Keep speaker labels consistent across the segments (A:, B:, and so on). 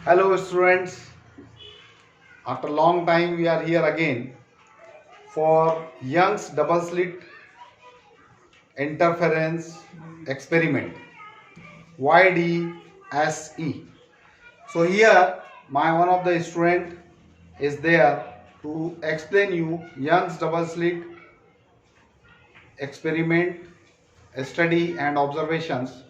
A: Hello students, after long time we are here again for Young's double slit interference experiment YDSE. So here my one of the student is there to explain you Young's double slit experiment study and observations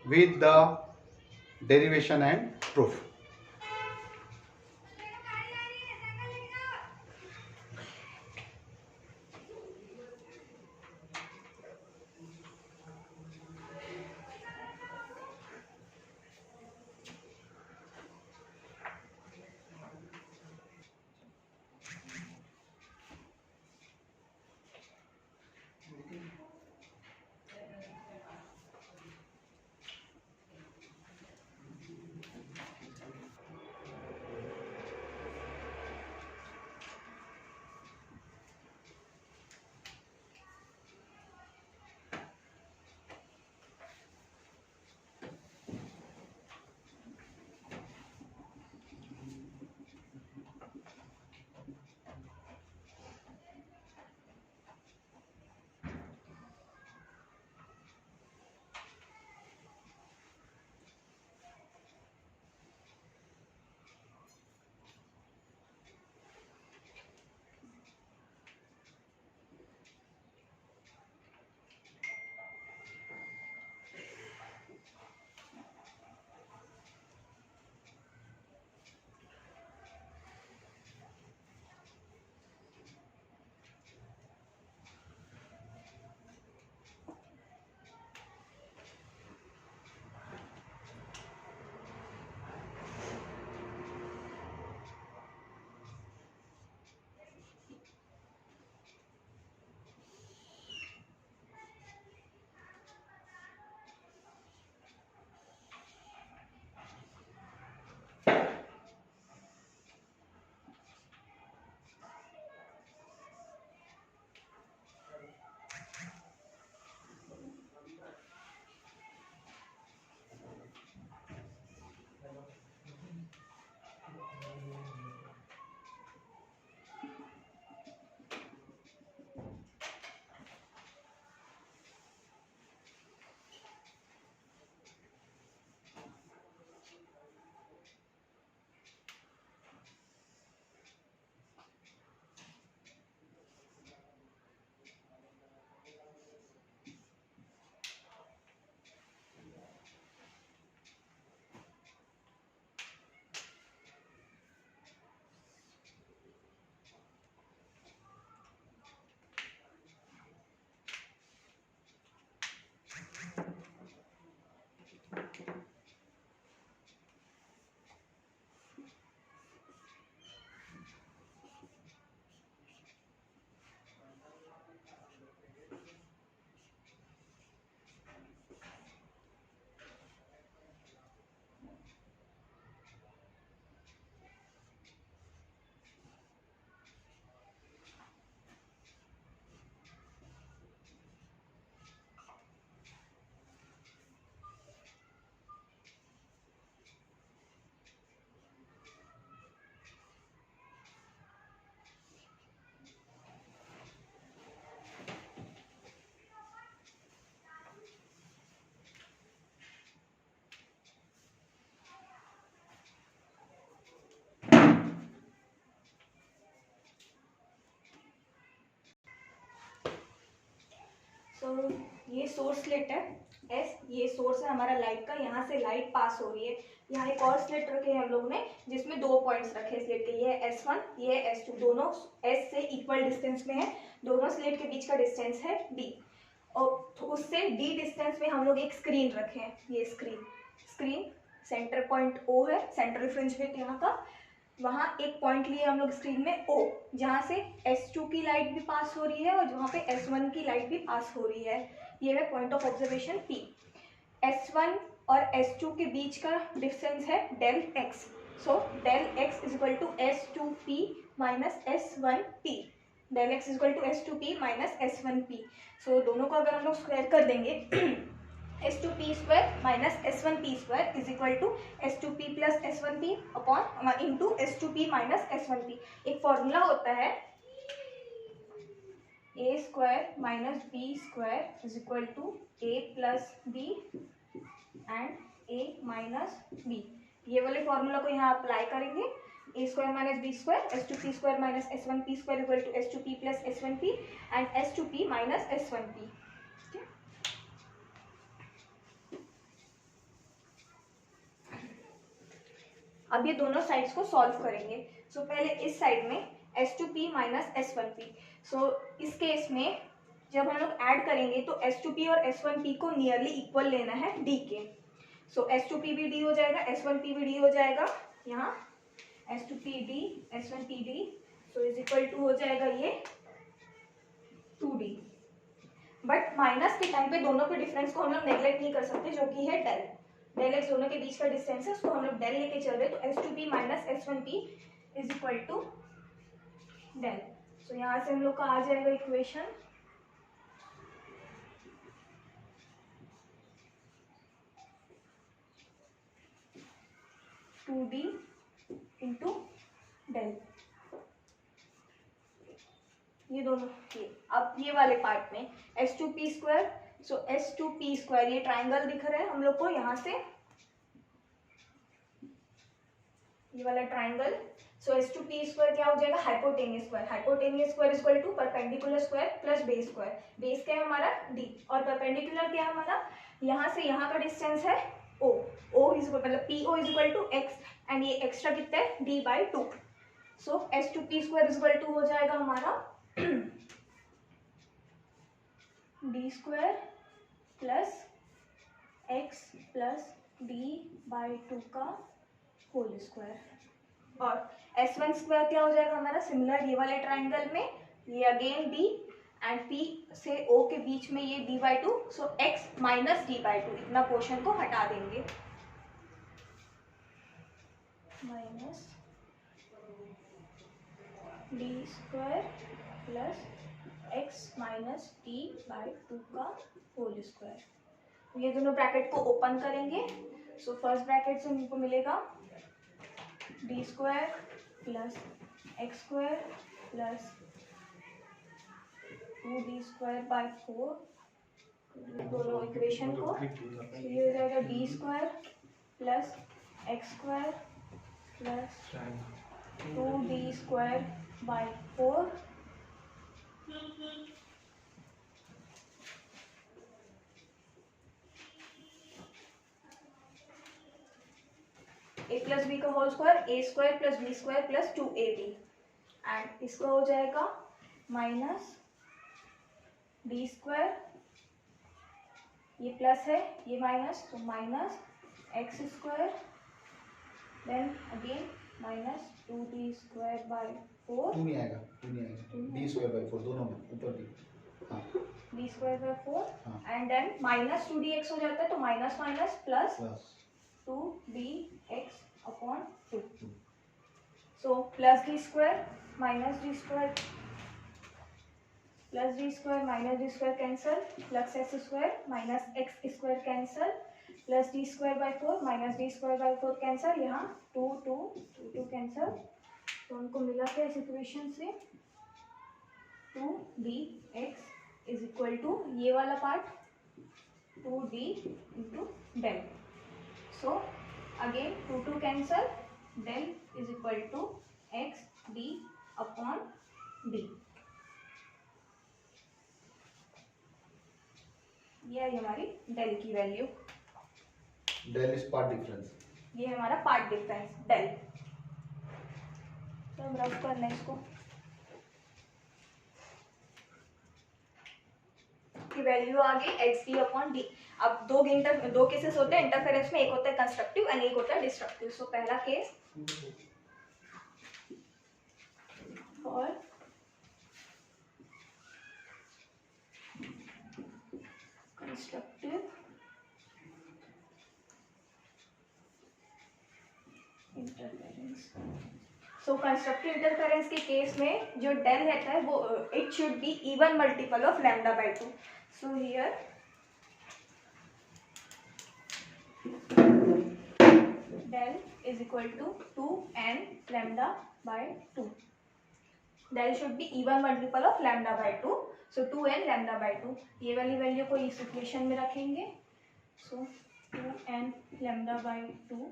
A: with the derivation and proof.
B: ये source slit है S, ये source है हमारा light का, यहाँ से light pass हो रही है। यहाँ एक और स्लिट रखे हैं हम लोग ने जिसमें दो पॉइंट्स रखे हैं स्लिट के, ये S1 ये S2, दोनों S से इक्वल डिस्टेंस में है, दोनों स्लिट के बीच का डिस्टेंस है D। और तो उससे D डिस्टेंस में हम लोग एक स्क्रीन रखे हैं, ये स्क्रीन सेंटर पॉइंट O है, सेंट्रल फ्रिंज विड्थ यहाँ का। वहाँ एक पॉइंट लिए हम लोग स्क्रीन में O, जहाँ से S2 की लाइट भी पास हो रही है और जहाँ पे S1 की लाइट भी पास हो रही है। ये है point of observation P। S1 और S2 के बीच का डिस्टेंस है del x। So del x is equal to S2P minus S1P। Del x is equal to S2P minus S1P। So दोनों को अगर हम लोग स्क्वायर कर देंगे S2p square minus S1p square is equal to S2p plus S1p upon into S2p minus S1p। एक formula होता है a square minus b square is equal to a plus b and a minus b। ये वाले formula को यहाँ apply करेंगे। a square minus b square S2p square minus S1p square equal to S2p plus S1p and S2p minus S1p। अब ये दोनों sides को solve करेंगे। सो पहले इस साइड में S2p माइनस S1p। सो इस केस में जब हम लोग ऐड करेंगे तो S2p और S1p को नियरली इक्वल लेना है d के। सो S2p भी d हो जाएगा, S1p भी d हो जाएगा। यहाँ S2p d S1p d so is equal to हो जाएगा ये 2d। बट माइनस के टाइम पे दोनों के डिफरेंस को हम लोग नेग्लेक्ट नहीं कर सकते, जो कि है डेल। डेल एक्स दोनों के बीच का डिस्टेंस है, उसको हम लोग डेल लेके चल रहे हैं। तो S2p minus S1p is equal to del. So यहाँ से हम लोग का आ जाएगा equation two D into del. ये दोनों ये अब ये वाले पार्ट में S2p square. So S2p square ये ट्राइंगल दिख रहा है हम लोग को यहाँ से, ये वाला ट्राइंगल। सो S2p स्क्वायर क्या हो जाएगा, hypotenuse square. Hypotenuse square is equal to perpendicular square plus base square. Base क्या है हमारा d और परपेंडिकुलर क्या है हमारा, यहाँ से यहाँ का डिस्टेंस है o। o इज मतलब PO इज इक्वल टू x एंड ये एक्स्ट्रा कितना है d/2। So S2p square is equal to हो जाएगा हमारा d square plus x plus d/2 का होल स्क्वायर। और S1 स्क्वायर क्या हो जाएगा हमारा, सिमिलर ये वाले ट्राइंगल में ये अगेन d एंड P से O के बीच में ये d/2। सो x माइनस d/2 इतना पोर्शन को हटा देंगे, minus d square plus x minus d/2 का होल स्क्वायर। ये दोनों ब्रैकेट को ओपन करेंगे। सो फर्स्ट ब्रैकेट से हमको मिलेगा d square plus x square plus 2d square by 4, दोनों इक्वेशन को। ये हो जाएगा d square plus x square plus 2d square by 4 a plus B का whole square, a square plus B square plus 2ab and इसका हो जाएगा minus D square, ये प्लस है ये माइनस, तो minus X square then again minus 2d square by 4।
A: 2 नहीं आएगा, 2 नहीं आएगा, d स्क्वायर बाय 4 दोनों में ऊपर भी। हाँ
B: d स्क्वायर बाय 4
A: हाँ।
B: एंड देन माइनस 2dx हो जाता है, तो minus minus plus 2dx upon 2। So plus D square minus D square plus D square minus D square cancel, plus x square minus X square cancel, plus D square by 4 minus D square by 4 cancel, यहाँ 2 2 2 2 cancel. तो उनको मिला क्या इस equation से 2dx is equal to ये वाला part 2d into del. So again 2 2 cancel, del is equal to x d upon d. ये है हमारी डेल की वैल्यू।
A: Del is part difference.
B: ये है हमारा पार्ट डिफरेंस डेल। तो हम रफ करना है इसको की वैल्यू आ गई एक्स डी अपॉन डी। अब दो केसेस होते हैं इंटरफेरेंस में, एक होता है कंस्ट्रक्टिव एंड एक होता है डिस्ट्रक्टिव। सो पहला केस और कंस्ट्रक्टिव इंटरफेरेंस। सो कंस्ट्रक्टिव इंटरफेरेंस के केस में जो डेल रहता है वो it should be even multiple of lambda by 2। So here del is equal to 2n lambda by 2. Del should be even multiple of lambda by 2. So 2n lambda by 2. ये वाली value को इस equation में रखेंगे. So 2n lambda by 2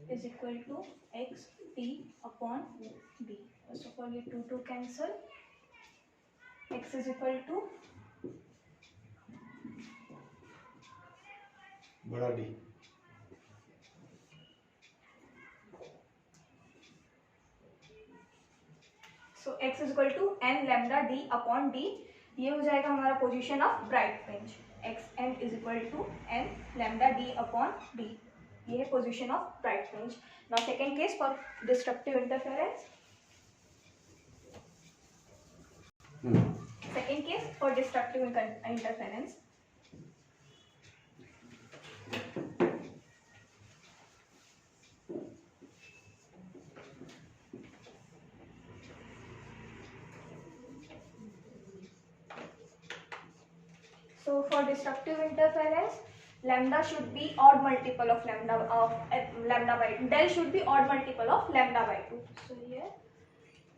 B: is equal to x t upon d. First of all ये 2 cancel. X is equal to
A: बड़ा d.
B: So x is equal to n लैम्डा d upon d. ये हो जाएगा हमारा position of bright fringe. X n is equal to n लैम्डा d upon d. ये है position of bright fringe. Now second case for destructive interference. Second case for destructive interference. So for destructive interference, lambda should be odd multiple of lambda by 2. Del should be odd multiple of lambda by 2. So here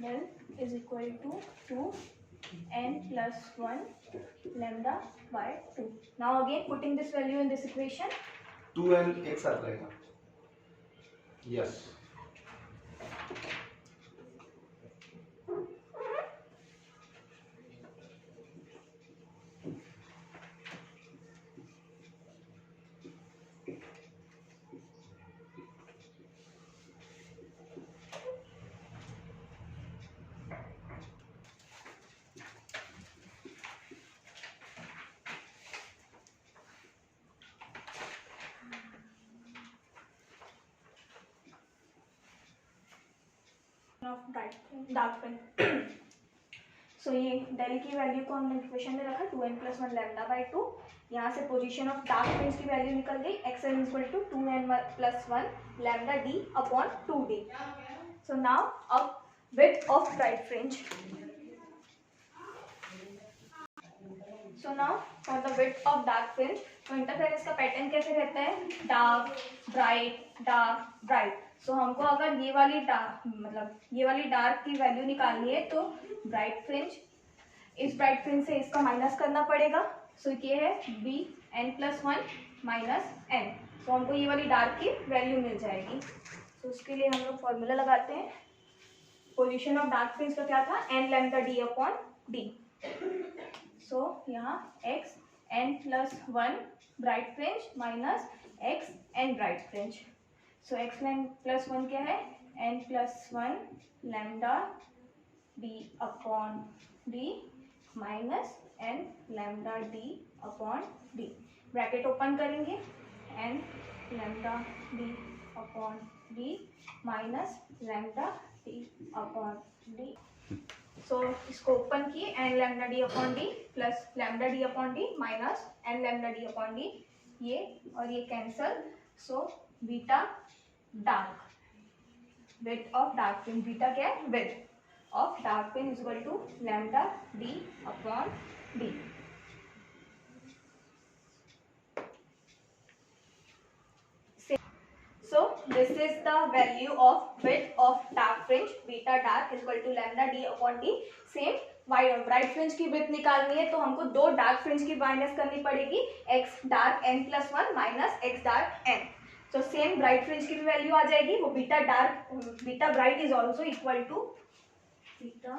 B: del is equal to 2n plus 1 lambda by 2. Now again putting this value in this equation.
A: 2n एक साथ रहेगा. Yes.
B: Of dark fringe. So ये del की value को हमने equation में रखा 2n plus 1 lambda by 2. यहाँ से पोजीशन ऑफ डार्क फ्रिंज की वैल्यू निकल गई. X N equal to 2n plus 1 lambda d upon 2d. So now अब width of bright fringe. So now for the width of dark fringe. तो interference का pattern कैसे रहता है? Dark bright. सो हमको अगर ये वाली डार्क की वैल्यू निकालनी है तो ब्राइट फ्रिंज, इस ब्राइट फ्रिंज से इसका माइनस करना पड़ेगा. सो ये है B n plus 1 minus n. तो हमको ये वाली डार्क की वैल्यू मिल जाएगी. तो उसके लिए हम लोग फॉर्मूला लगाते हैं. पोजीशन ऑफ डार्क फ्रिंज का क्या था? N lambda D upon D. So यहाँ X N plus 1 bright fringe minus X N bright fringe. So X N plus 1 क्या है? N plus 1 lambda D upon D minus N lambda D upon D. Bracket open करेंगे. N lambda D upon D minus lambda D upon D. So इसको open किए. N lambda D upon D plus lambda D upon D minus N lambda D upon d. ये और ये cancel. So beta dark, width of dark fringe. Beta क्या है? Width of dark fringe is equal to lambda D upon d. So this is the value of width of dark fringe. Beta dark is equal to lambda d upon d. Same bright fringe की width निकालनी है तो हमको दो dark fringe की minus करनी पड़ेगी. X dark n plus 1 minus x dark n. तो सेम ब्राइट फ्रिंज की भी वैल्यू आ जाएगी. वो beta bright is also equal to beta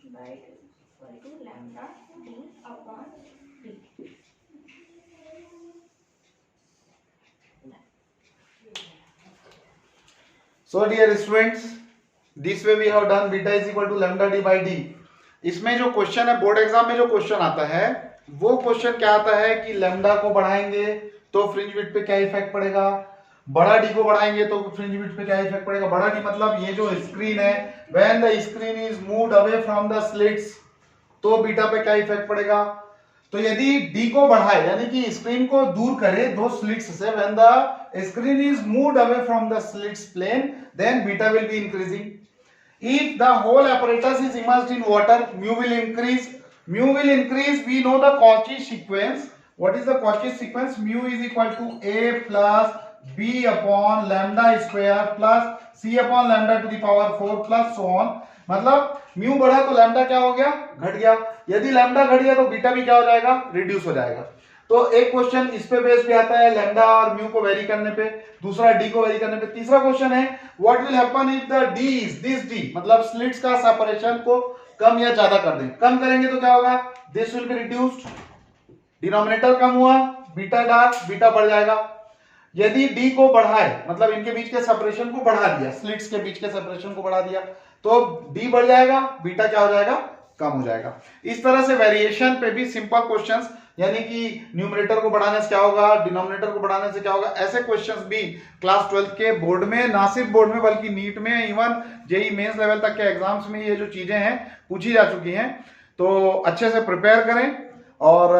B: bright equal to lambda D upon d.
A: So dear students, this way we have done beta is equal to lambda d by d. इसमें जो question है board exam में जो question आता है वो question क्या आता है कि लैम्डा को बढ़ाएंगे तो फ्रिंज विड्थ पे क्या इफेक्ट पड़ेगा, बड़ा डी को बढ़ाएंगे तो फ्रिंज विड्थ पे क्या इफेक्ट पड़ेगा. बड़ा डी मतलब ये जो स्क्रीन है, when the screen is moved away from the slits तो बीटा पे क्या इफेक्ट पड़ेगा. तो यदि डी को बढ़ाए यानी कि स्क्रीन को दूर करे दो स्लिट्स से, when the screen is moved away from the slits plane then beta will be increasing. If the whole apparatus is immersed in water, mu will increase. Mu will increase. We know the Cauchy sequence. What is the Cauchy sequence? Mu is equal to a plus b upon lambda square plus c upon lambda to the power 4 plus so on. मतलब mu बढ़ा तो lambda क्या हो गया? घट गया। यदि lambda घट गया तो बीटा भी क्या हो जाएगा? रिड्यूस हो जाएगा। तो एक क्वेश्चन इस पे बेस पे आता है, लैम्डा और म्यू को वेरी करने पे, दूसरा डी को वेरी करने पे। तीसरा क्वेश्चन है what will happen if the D is this D, मतलब स्लिट्स का सेपरेशन को कम या ज्यादा कर दें। कम करेंगे तो क्या होगा? This will be reduced, denominator कम हुआ, बीटा डार्क, बीटा बढ़ जाएगा। यदि डी को बढ़ाए, मतलब इनके बीच के सेपरेशन को बढ़ा दिया, स्लिट्स के बीच के सेपरेशन को बढ़ा दिया, तो डी बढ़ जाएगा, बीटा क्या हो जाएगा? कम हो जाएगा। इस तरह से वेरिएशन पे भी सिंपल क्वेश्चंस, यानी कि न्यूमरेटर को बढ़ाने से क्या होगा, डिनोमिनेटर को बढ़ाने से क्या होगा, ऐसे क्वेश्चंस भी क्लास 12 के बोर्ड में, ना सिर्फ बोर्ड में बल्कि नीट में, इवन जेई मेंस लेवल तक के एग्जाम्स में ये जो चीजें हैं पूछी जा चुकी हैं। तो अच्छे से प्रिपेयर करें और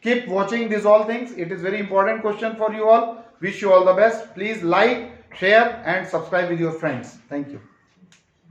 A: keep watching these all things. It is very important question for you all. Wish you all the best. Please like, share and subscribe with your friends. Thank you.